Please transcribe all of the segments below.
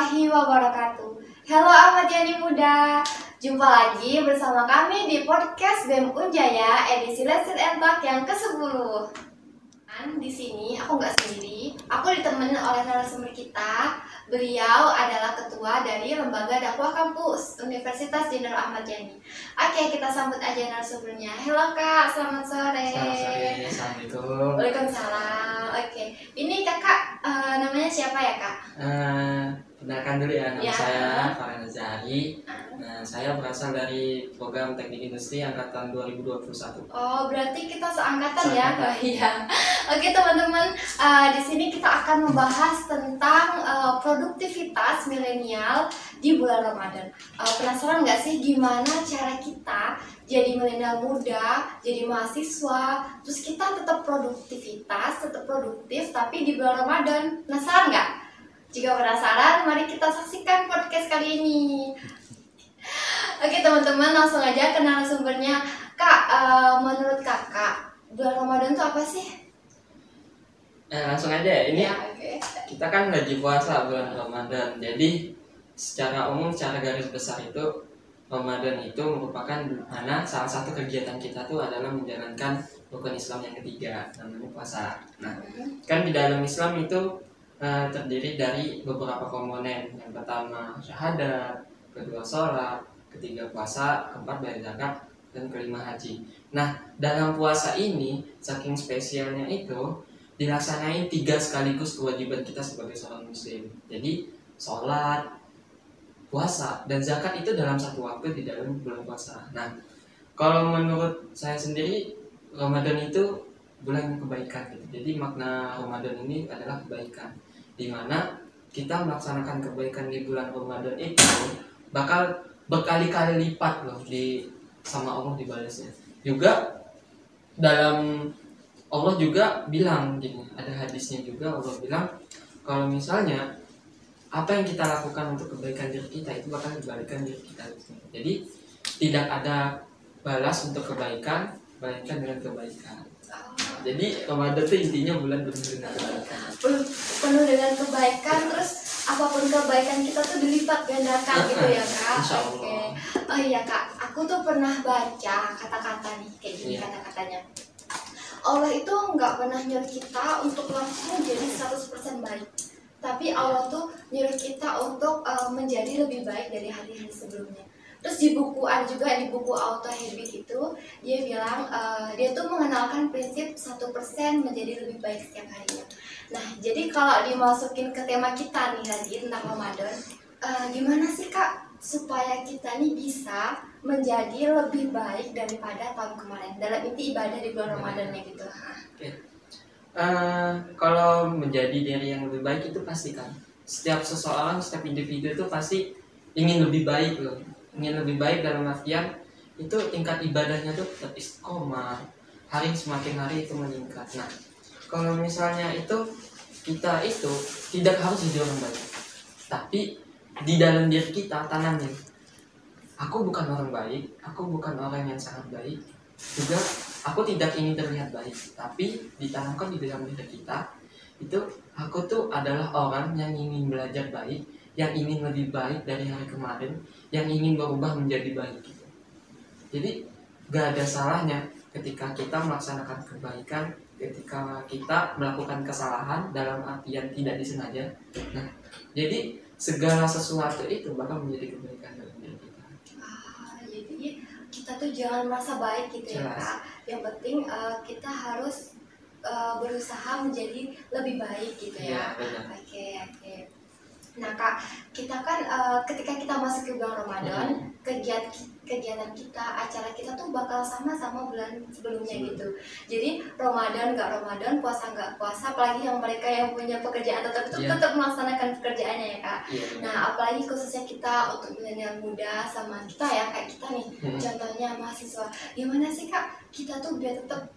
warahmatullahi wabarakatuh. Halo Ahmad Yani Muda, jumpa lagi bersama kami di podcast BEM Unjaya edisi Let's Sit and Talk yang ke-10. Di sini aku nggak sendiri, aku ditemenin oleh narasumber kita. Beliau adalah ketua dari Lembaga Dakwah Kampus Universitas Jenderal Ahmad Yani. Oke, kita sambut aja narasumbernya. Halo Kak, selamat sore. Selamat sore, assalamualaikum. Waalaikumsalam. Oke, ini kakak namanya siapa ya Kak? Kenalkan dulu ya, nama Ya. saya Farhan Zahari. Saya berasal dari program Teknik Industri angkatan 2021. Oh, berarti kita seangkatan ya, Seangkatan. Kak? Iya. Oke teman-teman, di sini kita akan membahas tentang produktivitas milenial di bulan Ramadan. Penasaran nggak sih gimana cara kita jadi milenial muda, jadi mahasiswa, terus kita tetap produktif, tapi di bulan Ramadan. Penasaran nggak? Jika penasaran, mari kita saksikan podcast kali ini. Oke teman-teman, langsung aja ke narasumbernya. Kak, menurut kakak, bulan Ramadan itu apa sih? Langsung aja ya, ini Ya, oke. kita kan lagi puasa bulan Ramadan. Jadi secara umum, secara garis besar itu Ramadan itu merupakan mana salah satu kegiatan kita tuh adalah menjalankan rukun Islam yang ketiga, namanya puasa. Nah, kan di dalam Islam itu terdiri dari beberapa komponen. Yang pertama syahadat, kedua sholat, ketiga puasa, keempat bayar zakat, dan kelima haji. Nah, dalam puasa ini saking spesialnya itu dilaksanain 3 sekaligus kewajiban kita sebagai seorang muslim. Jadi sholat, puasa, dan zakat itu dalam satu waktu di dalam bulan puasa. Nah, kalau menurut saya sendiri Ramadan itu bulan kebaikan gitu. Jadi makna Ramadan ini adalah kebaikan, di mana kita melaksanakan kebaikan di bulan Ramadan itu bakal berkali-kali lipat loh sama Allah dibalasnya. Juga dalam Allah juga bilang gini, ada hadisnya juga Allah bilang kalau misalnya apa yang kita lakukan untuk kebaikan diri kita itu bakal dibalikan diri kita. Jadi tidak ada balas untuk kebaikan melainkan dengan kebaikan. Jadi Ramadan itu intinya bulan penuh dengan kebaikan. Penuh dengan kebaikan, terus apapun kebaikan kita tuh dilipat gandakan gitu ya Kak. Insya Allah. Oke. Oh iya Kak, aku tuh pernah baca kata-kata nih kayak gini. Iya. Kata-katanya. Allah itu nggak pernah nyuruh kita untuk langsung jadi 100% baik. Tapi Allah tuh nyuruh kita untuk menjadi lebih baik dari hari-hari sebelumnya. Terus di buku, ada juga di buku Auto Habit itu, dia bilang dia tuh mengenalkan prinsip 1% menjadi lebih baik setiap harinya. Nah, jadi kalau dimasukin ke tema kita nih tadi tentang Ramadan, gimana sih Kak supaya kita nih bisa menjadi lebih baik daripada tahun kemarin dalam inti ibadah di bulan Ramadannya gitu. Kalau menjadi diri yang lebih baik itu pasti kan setiap seseorang, setiap individu itu pasti ingin lebih baik loh. Ingin lebih baik dalam artian itu tingkat ibadahnya tuh tetap istiqomah, semakin hari itu meningkat. Nah, kalau misalnya itu kita itu tidak harus jadi orang baik, tapi di dalam diri kita tanamin, aku bukan orang baik, aku bukan orang yang sangat baik, juga aku tidak ingin terlihat baik, tapi ditanamkan di dalam diri kita itu aku tuh adalah orang yang ingin belajar baik, yang ingin lebih baik dari hari kemarin, yang ingin berubah menjadi baik gitu. Jadi gak ada salahnya ketika kita melaksanakan kebaikan, ketika kita melakukan kesalahan dalam artian tidak disengaja. Nah, jadi segala sesuatu itu bakal menjadi kebaikan dalam diri kita. Jadi kita tuh jangan merasa baik gitu ya Jelas. Kak. Yang penting kita harus berusaha menjadi lebih baik gitu ya. Iya, benar. Oke. Nah Kak, kita kan ketika kita masuk ke bulan Ramadan, kegiatan kita, acara kita tuh bakal sama bulan sebelumnya gitu. Jadi Ramadan nggak Ramadan, puasa nggak puasa, apalagi yang mereka yang punya pekerjaan tetap melaksanakan pekerjaannya ya Kak. Iya, Nah apalagi khususnya kita untuk milenial muda sama kita ya kayak kita nih, contohnya mahasiswa, gimana sih Kak kita tuh biar tetap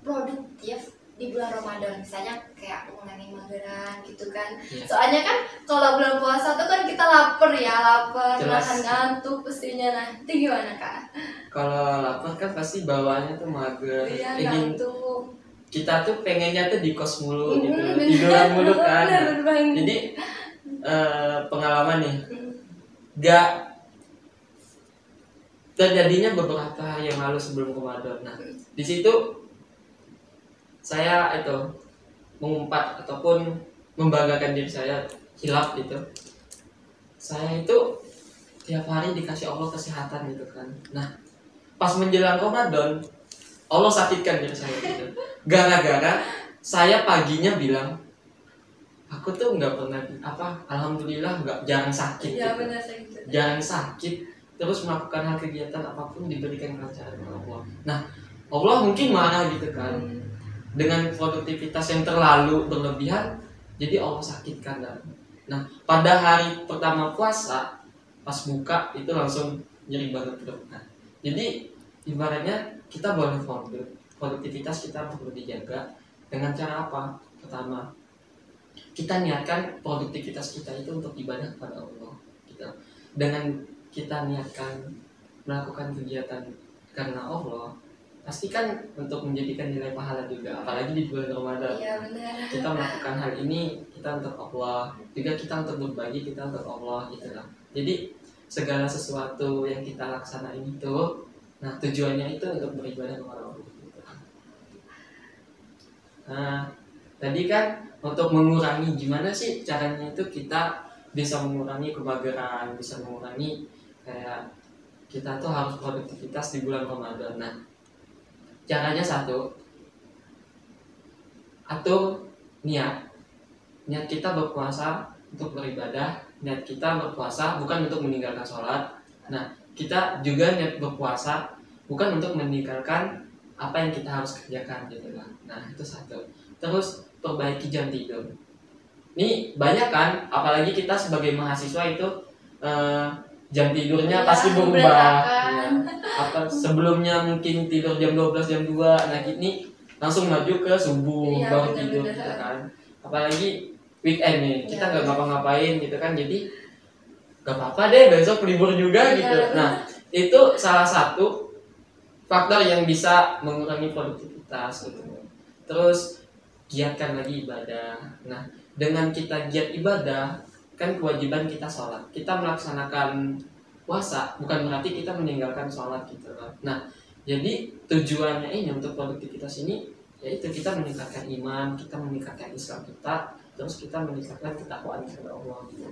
produktif di bulan Ramadan, misalnya kayak mengurangi mageran gitu kan. Iya. Soalnya kan kalau bulan puasa tuh kan kita lapar, Jelas. nahan ngantuk pastinya. Nah itu gimana Kak? Kalau lapar kan pasti bawaannya tuh mager, Iya ingin ngantuk. kita tuh pengennya tuh di kos mulu gitu, Bener. tiduran mulu kan. Bener banget. Jadi pengalaman nih. Gak terjadinya beberapa hari yang lalu sebelum Ramadan. Nah, di situ saya itu mengumpat ataupun membanggakan diri saya hilaf gitu. Saya itu tiap hari dikasih Allah kesehatan gitu kan. Nah, pas menjelang Ramadan, Allah sakitkan diri saya gitu. Gara-gara saya paginya bilang, aku tuh nggak pernah alhamdulillah jarang sakit. Ya, gitu. benar gitu. Jarang sakit, terus melakukan hal kegiatan apapun diberikan kelancaran oleh Allah. Nah, Allah mungkin marah gitu kan. Dengan produktivitas yang terlalu berlebihan, jadi Allah sakitkan. Nah, pada hari pertama puasa, pas buka itu langsung nyeri banget perut. Nah, jadi ibaratnya kita boleh produktivitas kita perlu dijaga dengan cara apa? Pertama, kita niatkan produktivitas kita itu untuk ibadah kepada Allah. Gitu. Dengan kita niatkan melakukan kegiatan karena Allah, pasti kan untuk menjadikan nilai pahala juga, apalagi di bulan Ramadan. Iya, benar. Kita melakukan hal ini kita untuk Allah, juga kita untuk berbagi, kita untuk Allah gitu lah. Jadi segala sesuatu yang kita laksanain itu, nah tujuannya itu untuk beribadah kepada Allah gitu. Nah, tadi kan untuk mengurangi, gimana sih caranya itu kita bisa mengurangi kemageran, bisa mengurangi kayak kita tuh harus produktivitas di bulan Ramadan. Nah, caranya satu, atur niat kita berpuasa untuk beribadah, niat kita berpuasa bukan untuk meninggalkan sholat. Nah, kita juga niat berpuasa bukan untuk meninggalkan apa yang kita harus kerjakan gitu lah. Nah, itu satu. Terus perbaiki jam tidur. Ini banyak kan, apalagi kita sebagai mahasiswa itu jam tidurnya pasti berubah. Ya. Apa sebelumnya mungkin tidur jam 12 jam 2, nah ini langsung maju ke subuh baru tidur gitu kan. Apalagi weekend nih, kita nggak ngapa-ngapain gitu kan, jadi gak apa-apa deh besok libur juga gitu. Nah, itu salah satu faktor yang bisa mengurangi produktivitas gitu. Terus giatkan lagi ibadah. Nah, dengan kita giat ibadah, kan kewajiban kita sholat. Kita melaksanakan puasa bukan berarti kita meninggalkan sholat gitu kan. Nah, jadi tujuannya ini untuk produktivitas ini yaitu kita meningkatkan iman, kita meningkatkan Islam kita, terus kita meningkatkan ketakwaan kepada Allah gitu.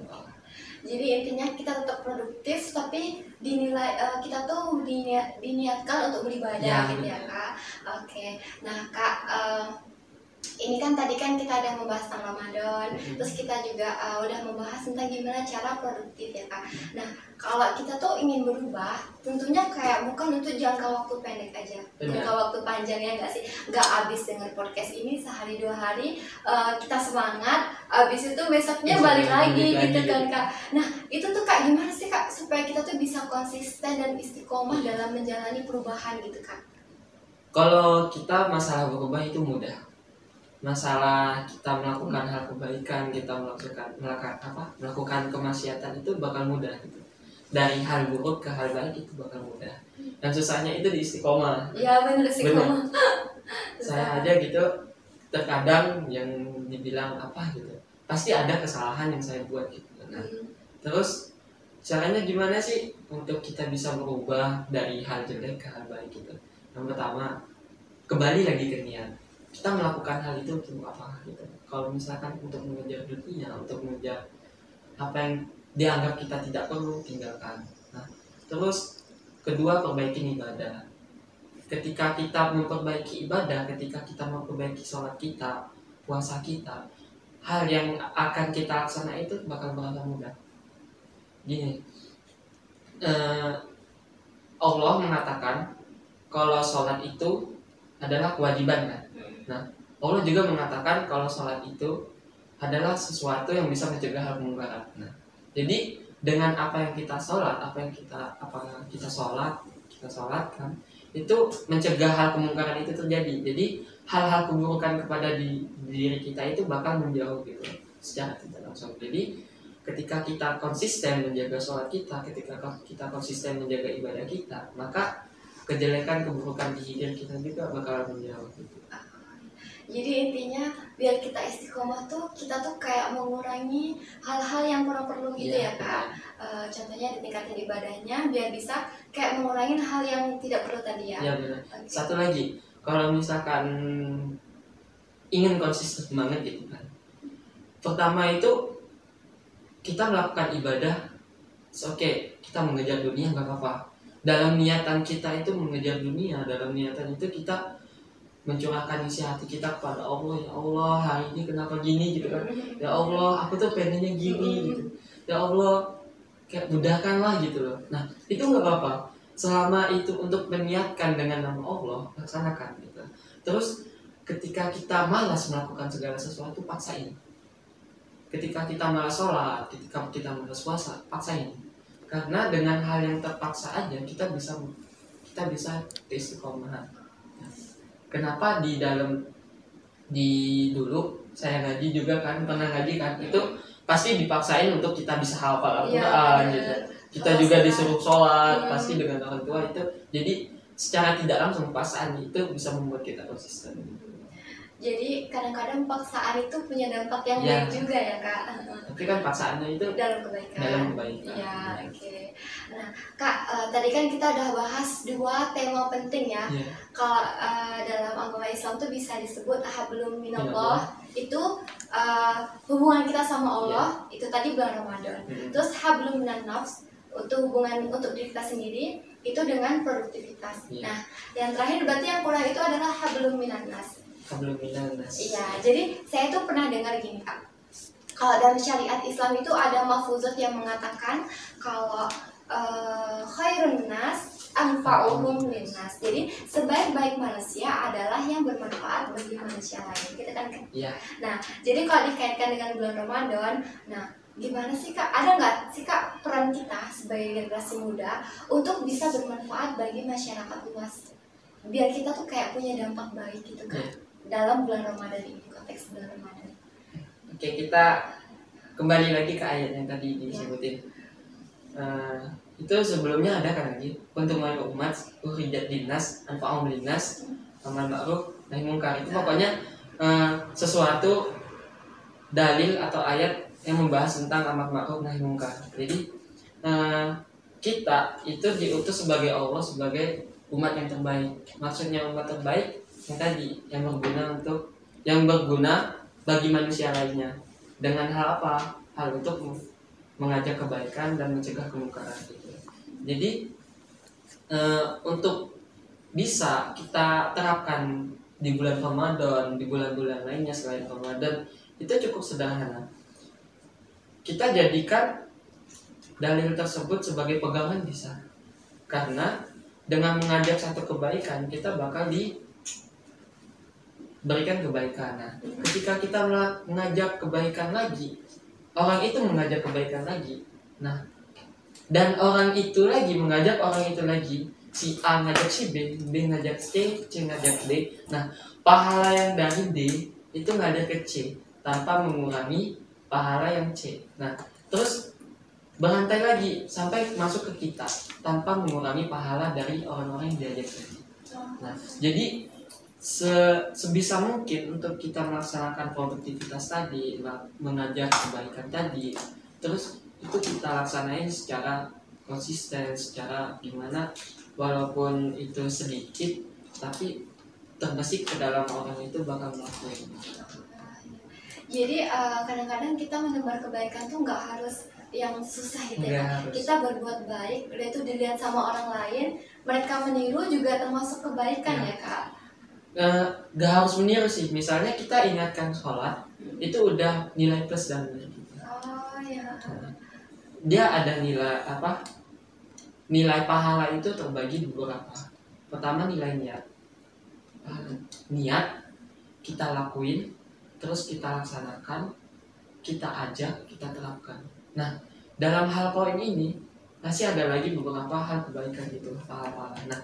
Jadi intinya kita tetap produktif tapi dinilai kita tuh diniatkan untuk beribadah ya, gitu ya Kak. Oke. Nah Kak, ini kan tadi kan kita ada membahas tentang Ramadan, terus kita juga udah membahas tentang gimana cara produktif ya Kak. Nah kalau kita tuh ingin berubah, tentunya kayak bukan untuk jangka waktu pendek aja, jangka waktu panjang ya nggak sih? Nggak habis dengan podcast ini sehari 2 hari kita semangat, habis itu besoknya balik lagi gitu kan Kak. Nah itu tuh Kak gimana sih Kak supaya kita tuh bisa konsisten dan istiqomah dalam menjalani perubahan gitu Kak? Kalau kita masalah berubah itu mudah. Masalah kita melakukan hal kebaikan, kita melakukan kemaksiatan itu bakal mudah gitu. Dari hal buruk ke hal baik itu bakal mudah. Dan susahnya itu di istiqomah. Iya benar istiqomah. Saya aja gitu terkadang yang dibilang apa gitu, pasti ada kesalahan yang saya buat gitu. Nah, terus caranya gimana sih untuk kita bisa berubah dari hal jelek ke hal baik gitu? Yang pertama, kembali lagi ke niat. Kita melakukan hal itu untuk apa gitu. Kalau misalkan untuk mengejar dunia, untuk mengejar apa yang dianggap kita tidak perlu, tinggalkan. Nah, terus kedua, perbaiki ibadah. Ketika kita memperbaiki ibadah, ketika kita memperbaiki sholat kita, puasa kita, hal yang akan kita laksana itu bakal mudah. Gini, Allah mengatakan kalau sholat itu adalah kewajiban kan. Nah, Allah juga mengatakan kalau sholat itu adalah sesuatu yang bisa mencegah hal kemungkaran. Nah, jadi dengan apa yang kita sholat, kita sholat kan, itu mencegah hal kemungkaran itu terjadi. Jadi hal-hal keburukan kepada diri kita itu bakal menjauh gitu secara tidak langsung. Jadi ketika kita konsisten menjaga sholat kita, ketika kita konsisten menjaga ibadah kita, maka kejelekan keburukan di diri kita juga bakal menjauh gitu. Jadi intinya biar kita istiqomah tuh kita tuh kayak mengurangi hal-hal yang kurang perlu gitu ya Kak. Contohnya ditingkatin ibadahnya biar bisa kayak mengurangi hal yang tidak perlu tadi ya. Iya benar. Satu lagi, kalau misalkan ingin konsisten banget gitu kan, pertama itu kita melakukan ibadah, oke, kita mengejar dunia nggak apa-apa. Dalam niatan kita itu mengejar dunia, dalam niatan itu kita mencurahkan isi hati kita kepada Allah. Ya Allah, hari ini kenapa gini gitu kan? Ya Allah, aku tuh pengennya gini gitu. Ya Allah, kayak mudahkanlah gitu loh. Nah, itu nggak apa-apa. Selama itu untuk meniatkan dengan nama Allah, laksanakan gitu. Terus ketika kita malas melakukan segala sesuatu, paksain. Ketika kita malas sholat, ketika kita malas puasa, paksain. Karena dengan hal yang terpaksa aja kita bisa istiqomah. Kenapa dulu saya ngaji juga kan, pernah ngaji kan, itu pasti dipaksain untuk kita bisa hafal Al-Quran gitu. Kita juga disuruh sholat pasti dengan orang tua itu. Jadi secara tidak langsung paksaan itu bisa membuat kita konsisten. Jadi kadang-kadang paksaan itu punya dampak yang baik juga ya Kak. Tapi kan paksaannya itu dalam kebaikan. Iya, oke. Nah Kak, tadi kan kita udah bahas 2 tema penting ya. Kalau dalam agama Islam tuh bisa disebut hablum minallah, itu hubungan kita sama Allah, itu tadi bulan Ramadan. Terus hablum minan nafs, untuk hubungan untuk diri kita sendiri, itu dengan produktivitas. Nah, yang terakhir berarti yang kurang itu adalah hablum minan nas. Iya, jadi saya tuh pernah dengar gini Kak. Kalau dalam syariat Islam itu ada mafuzat yang mengatakan kalau khairun nas anfa'uhum linnas. Jadi sebaik-baik manusia adalah yang bermanfaat bagi manusia lain. Gitu kan? Nah, jadi kalau dikaitkan dengan bulan Ramadan, nah gimana sih Kak? Ada nggak sih Kak peran kita sebagai generasi muda untuk bisa bermanfaat bagi masyarakat luas? Biar kita tuh kayak punya dampak baik gitu kan dalam bulan Ramadan ini, konteks bulan Ramadan. Oke, kita kembali lagi ke ayat yang tadi disebutin. Itu sebelumnya ada kan lagi untuk umat ukhrijat linnas anfa'um linnas amar ma'ruf nahi munkar. Itu pokoknya sesuatu dalil atau ayat yang membahas tentang amar ma'ruf nahi munkar. Jadi kita itu diutus sebagai Allah, sebagai umat yang terbaik. Maksudnya umat terbaik yang tadi, yang berguna bagi manusia lainnya. Dengan hal apa? Hal untuk mengajak kebaikan dan mencegah kemungkaran gitu. Jadi untuk bisa kita terapkan di bulan Ramadan, di bulan-bulan lainnya selain Ramadan, itu cukup sederhana. Kita jadikan dalil tersebut sebagai pegangan bisa. Karena dengan mengajak satu kebaikan, kita bakal diberikan kebaikan. Nah, ketika kita mengajak kebaikan lagi, orang itu mengajak kebaikan lagi. Nah, dan orang itu lagi mengajak orang itu lagi. Si A ngajak si B, B ngajak C, C ngajak D. Nah, pahala yang dari D itu ngajak ke C tanpa mengurangi pahala yang C. Nah, terus berantai lagi sampai masuk ke kita tanpa mengurangi pahala dari orang-orang yang diajak tadi. Nah, jadi sebisa mungkin untuk kita melaksanakan produktivitas tadi, mengajak kebaikan tadi, terus itu kita laksanain secara konsisten, secara gimana, walaupun itu sedikit, tapi terbesit ke dalam orang itu bakal melakukan. Jadi kadang-kadang kita menebar kebaikan tuh nggak harus yang susah gitu ya. Kita berbuat baik, udah itu dilihat sama orang lain, mereka meniru juga termasuk kebaikan ya Kak. Gak harus meniru sih. Misalnya kita ingatkan sholat, itu udah nilai plus dan minus. Dia ada nilai apa? Nilai pahala itu terbagi beberapa. Pertama nilai niat. Niat kita lakuin, terus kita laksanakan, kita ajak, kita terapkan. Nah, dalam hal poin ini masih ada lagi beberapa hal kebaikan gitu, pahala-pahala. Nah,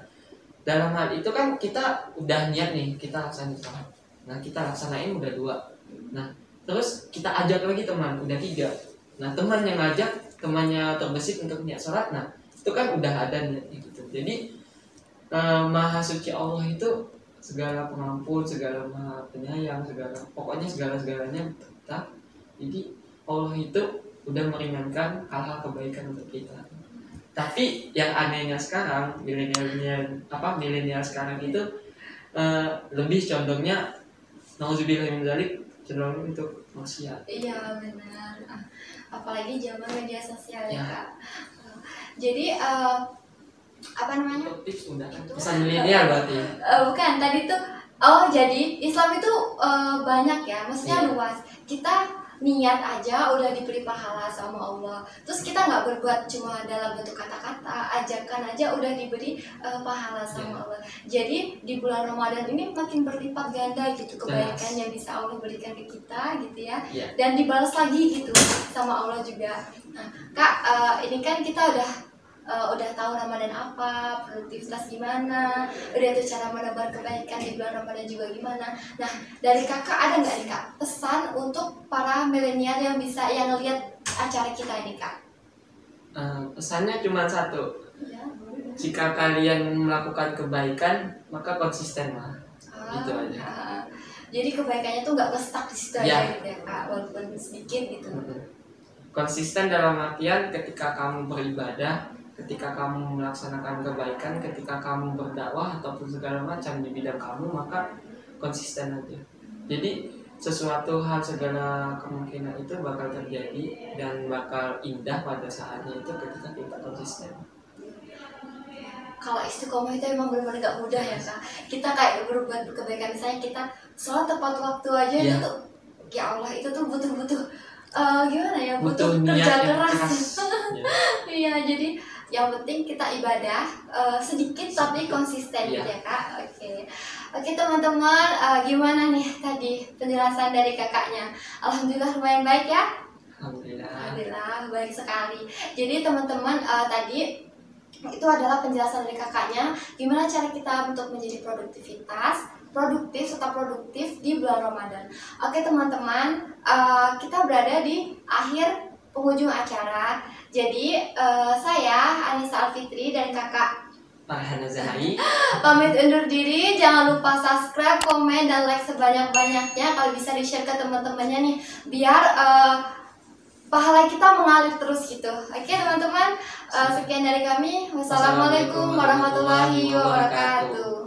dalam hal itu kan kita udah niat nih, kita laksanain sholat. Nah, kita laksanain udah 2. Nah, terus kita ajak lagi teman, udah 3. Nah, teman yang ngajak, temannya terbesit untuk niat sholat. Nah, itu kan udah ada niatnya gitu. Jadi Maha Suci Allah itu segala pengampun, segala maha penyayang, pokoknya segala-segalanya untuk kita. Jadi Allah itu udah meringankan hal-hal kebaikan untuk kita. Tapi yang anehnya sekarang milenial sekarang itu lebih condongnya nauzubillah min dzalik, cenderung untuk maksiat. Iya benar. Apalagi zaman media sosial ya Ya. Kak. Jadi apa namanya? Tips udah pesan milenial berarti. Bukan, tadi tuh jadi Islam itu banyak ya, maksudnya Iya. luas. Kita niat aja udah diberi pahala sama Allah. Terus kita nggak berbuat cuma dalam bentuk kata-kata, ajakan aja udah diberi pahala sama Allah. Jadi di bulan Ramadan ini makin berlipat ganda gitu kebaikan yang bisa Allah berikan ke kita gitu ya. Dan dibalas lagi gitu sama Allah juga. Nah, Kak, ini kan kita udah tahu Ramadan apa, produktivitas gimana, udah tuh cara menebar kebaikan di bulan Ramadan juga gimana. Nah, dari kakak ada nggak nih Kak pesan untuk para milenial yang ngelihat acara kita ini Kak? Pesannya cuma satu. Ya, jika kalian melakukan kebaikan maka konsisten lah. Gitu aja. Jadi kebaikannya tuh nggak ngestak di situ aja gitu ya Kak, walaupun sedikit gitu. Konsisten dalam artian ketika kamu beribadah, ketika kamu melaksanakan kebaikan, ketika kamu berdakwah ataupun segala macam di bidang kamu, maka konsisten aja. Jadi sesuatu hal segala kemungkinan itu bakal terjadi dan bakal indah pada saatnya itu ketika kita konsisten. Kalau istiqomah itu emang benar-benar gak mudah ya Kak. Kita kayak berbuat kebaikan, misalnya kita sholat tepat waktu aja itu tuh, ya Allah itu tuh butuh gimana ya, butuh kerja keras. Iya, jadi yang penting kita ibadah sedikit tapi konsisten gitu ya Kak. Oke teman-teman, gimana nih tadi penjelasan dari kakaknya? Alhamdulillah lumayan baik ya. Alhamdulillah baik sekali. Jadi teman-teman, tadi itu adalah penjelasan dari kakaknya gimana cara kita untuk menjadi produktif serta produktif di bulan Ramadan. Oke teman-teman, kita berada di akhir penghujung acara. Jadi saya Anissa Alfitri dan kakak Farhana Zahari pamit undur diri. Jangan lupa subscribe, komen, dan like sebanyak-banyaknya. Kalau bisa di-share ke teman-temannya nih, biar pahala kita mengalir terus gitu. Oke teman-teman, sekian dari kami. Wassalamualaikum warahmatullahi wabarakatuh.